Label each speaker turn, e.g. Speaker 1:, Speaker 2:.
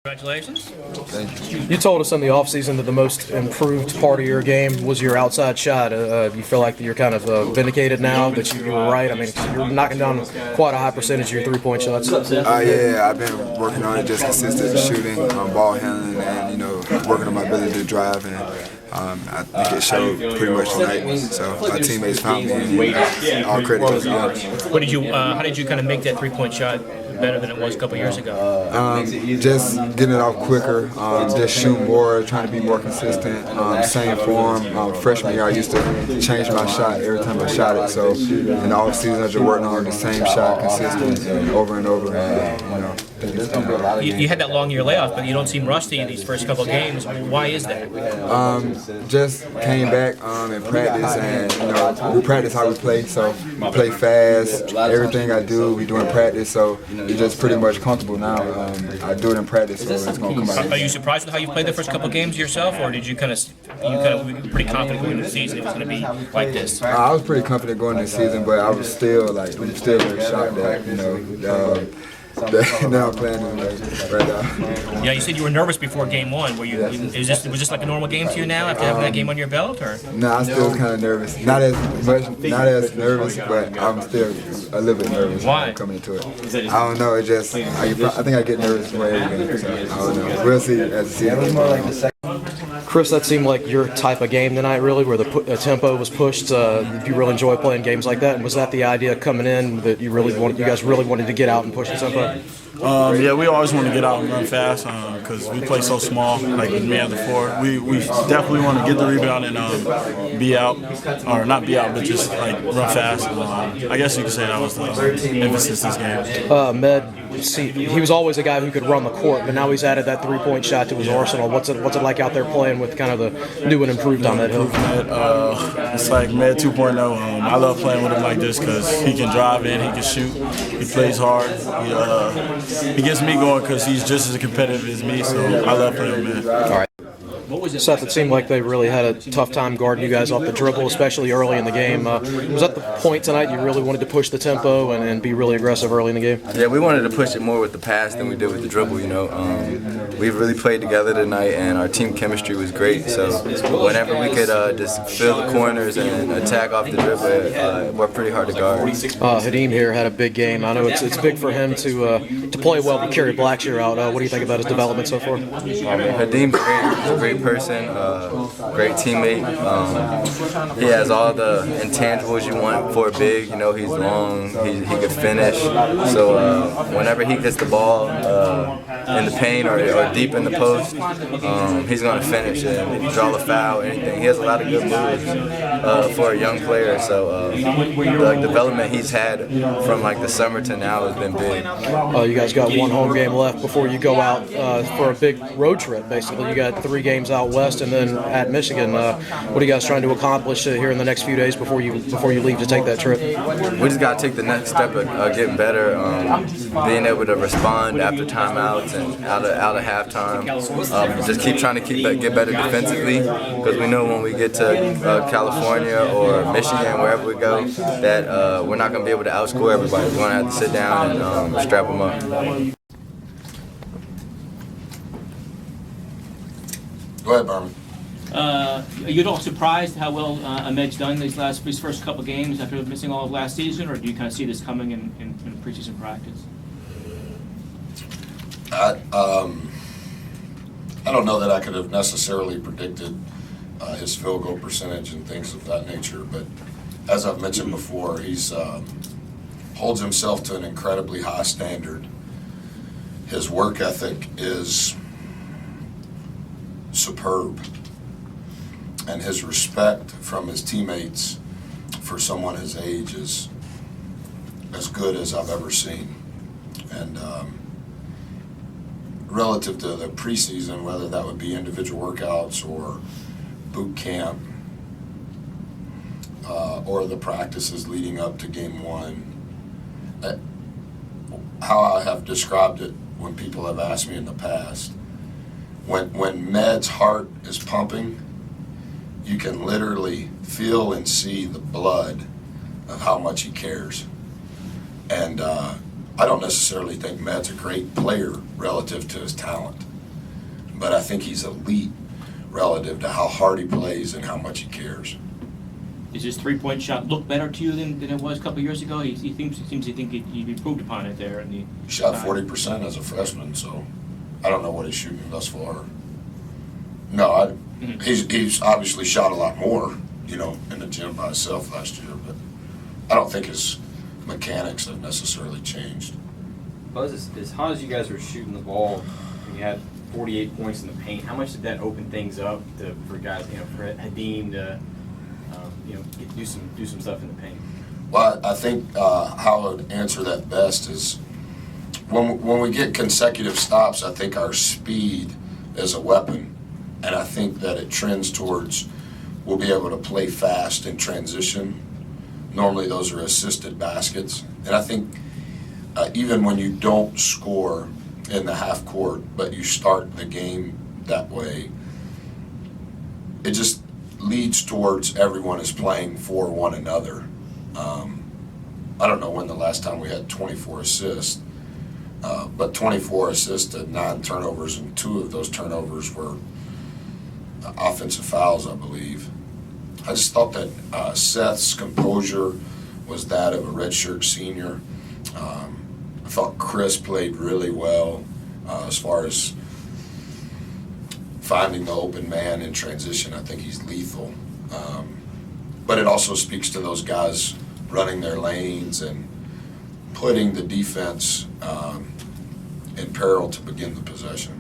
Speaker 1: Congratulations.
Speaker 2: Thank you.
Speaker 3: You told us in the offseason that the most improved part of your game was your outside shot. You feel like you're kind of vindicated now that you were right? I mean, you're knocking down quite a high percentage of your three-point shots.
Speaker 2: Yeah, I've been working on it, just consistent shooting, ball handling, and working on my ability to drive. And I think it showed pretty much tonight. So my teammates found me, and all credit goes to them.
Speaker 1: How did you kind of make that three-point shot better than it was a couple years ago?
Speaker 2: Just getting it off quicker, just shooting more, trying to be more consistent. Same form. Freshman year, I used to change my shot every time I shot it. So in the off season, I just worked on the same shot consistently over and over.
Speaker 1: You had that long year layoff, but you don't seem rusty in these first couple of games. Why is that?
Speaker 2: Just came back and practice, and we practice how we play. So we play fast. Everything I do, we do in practice. So it's just pretty much comfortable now. I do it in practice, so it's going to come out.
Speaker 1: Are you surprised with how you played the first couple of games yourself, or did you kind of pretty confident going into the season it was going to be like this?
Speaker 2: I was pretty confident going into the season, but I was still very shocked that now I'm playing right now.
Speaker 1: Yeah, you said you were nervous before game one. Was this like a normal game to you now after having that game on your belt, or?
Speaker 2: No, I'm still kind of nervous. Not as nervous, but I'm still a little bit nervous.
Speaker 1: Why?
Speaker 2: Coming into it. I don't know. It just I think I get nervous before every game. So I don't know. We'll see as the season goes on.
Speaker 3: Chris, that seemed like your type of game tonight, really, where the tempo was pushed. You really enjoy playing games like that? And was that the idea coming in that you guys really wanted to get out and push the tempo?
Speaker 4: Yeah, we always want to get out and run fast because we play so small, like with me at the four. We definitely want to get the rebound and be out, or not be out, but just like run fast. I guess you could say that was the emphasis this game.
Speaker 3: Ahmed, he was always a guy who could run the court, but now he's added that three-point shot to his arsenal. What's it like out there playing with kind of the new and improved Ahmed Hill?
Speaker 4: It's like Med 2.0. I love playing with him like this because he can drive in, he can shoot, he plays hard. He gets me going because he's just as competitive as me, so I love playing with him.
Speaker 3: All right. Seth, it seemed like they really had a tough time guarding you guys off the dribble, especially early in the game. Was that the point tonight you really wanted to push the tempo and be really aggressive early in the game?
Speaker 5: Yeah, we wanted to push it more with the pass than we did with the dribble, We've really played together tonight, and our team chemistry was great. So whenever we could just fill the corners and attack off the dribble, we're pretty hard to guard.
Speaker 3: Hadim here had a big game. I know it's big for him to play well and carry Blackshear out. What do you think about his development so far?
Speaker 5: Hadim's great. He's a great person, great teammate. He has all the intangibles you want for a big. He's long, he can finish. So whenever he gets the ball in the paint or deep in the post, he's going to finish and draw a foul, anything. He has a lot of good moves for a young player. So the development he's had from like the summer to now has been big.
Speaker 3: You guys got one home game left before you go out for a big road trip, basically. You got 3 games out west and then at Michigan. What are you guys trying to accomplish here in the next few days before you leave to take that trip?
Speaker 5: We just got to take the next step of getting better, being able to respond after timeouts and out of halftime. Just keep trying to get better defensively, because we know when we get to California or Michigan, wherever we go, that we're not going to be able to outscore everybody. We're going to have to sit down and strap them up.
Speaker 6: Go ahead, Berman.
Speaker 1: Are you at all surprised how well Ahmed's done these first couple of games after missing all of last season, or do you kind of see this coming in preseason practice?
Speaker 6: I don't know that I could have necessarily predicted his field goal percentage and things of that nature, but as I've mentioned before, he's holds himself to an incredibly high standard. His work ethic is superb, and his respect from his teammates for someone his age is as good as I've ever seen. And relative to the preseason, whether that would be individual workouts or boot camp or the practices leading up to game one, how I have described it when people have asked me in the past, when Med's heart is pumping, you can literally feel and see the blood of how much he cares. And I don't necessarily think Med's a great player relative to his talent. but I think he's elite relative to how hard he plays and how much he cares.
Speaker 1: Does his three-point shot look better to you than it was a couple of years ago? He seems to think you've improved upon it there.
Speaker 6: He shot 40% as a freshman, so I don't know what he's shooting thus far. No, he's obviously shot a lot more, in the gym by himself last year, but I don't think his mechanics have necessarily changed.
Speaker 7: Buzz, as hot as you guys were shooting the ball, and you had 48 points in the paint, how much did that open things up for guys, for Hadim to, do some stuff in the paint?
Speaker 6: Well, I think how I would answer that best is when we get consecutive stops, I think our speed is a weapon, and I think that it trends towards we'll be able to play fast in transition. Normally those are assisted baskets, and I think even when you don't score in the half court, but you start the game that way, it just leads towards everyone is playing for one another. I don't know when the last time we had 24 assists, but 24 assists and 9 turnovers, and 2 of those turnovers were offensive fouls, I believe. I just thought that Seth's composure was that of a redshirt senior. I thought Chris played really well as far as finding the open man in transition. I think he's lethal. But it also speaks to those guys running their lanes and putting the defense in peril to begin the possession.